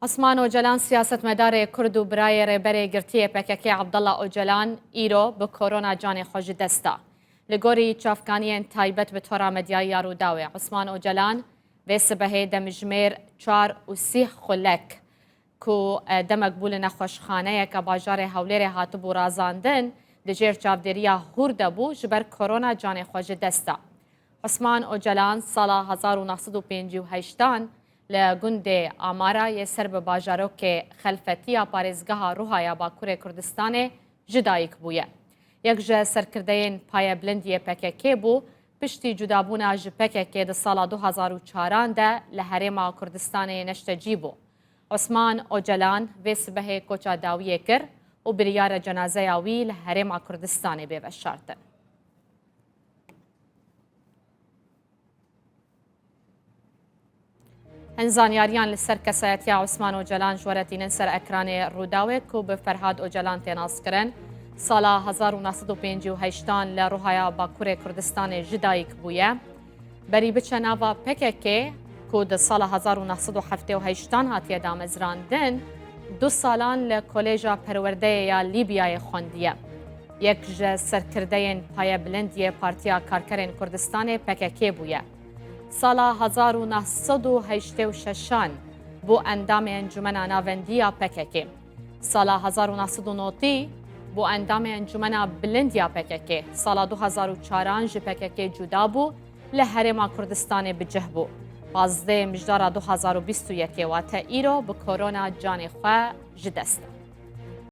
عثمان اوجلان سیاستمدار کرد و برای رهبری گرتی PKK عبدالله اوجلان ایرو به کرونا جان خوش دستا. لگوری چافکانی تایبت به طور مدیای روداوی عثمان اوجلان به سبه دمجمیر 4 و 30 خلک کو دمقبول نخوشخانه که باجار حولیر هاتو بو رازاندن دجیر چافدریا هورده بو جبر کرونا جان خوش دستا. عثمان اوجلان سال 1958 لگند آمارا یه سر به باجاروک خلفتی پارێزگەها روحایا باکوور کوردستان جدایک بووە. یەک جە سەرکردەیەن پایە بلندیە PKK بوو پشتی جودابوونا ji PKK di sala 2004 de li herêma Kurdistanê neştecî bû. Osman Ocalan vê sibehê koça dawiyê kir û biryara cenazeya wî li herêma Kurdistanê bê veşartin. هنزانیاریان لسر کسایتی عثمان اوجلان جورتینن سر اکران روداوی کو به فرهاد اوجلان تناس کرن سالا 1958 لروحایا باکور کردستان جدایک بویه بری بچه ناوا PKK کو د سال 1978 هاتیه دامزراندن 2 سالان لکولیجا پرورده یا لیبیای خوندیه یک جه سرکردین پای بلندیه پارتیا کارکرین کردستان PKK بویه سالا 1986 بو اندام انجمن ناوندیا PKK سالا 1990 بو اندام انجمن بلندیا PKK سالا 2004 PKK جدا بو لهرما کردستان بجه بو بازده مجدار 2021 و تا ایرو به کرونا جان خواه جدسته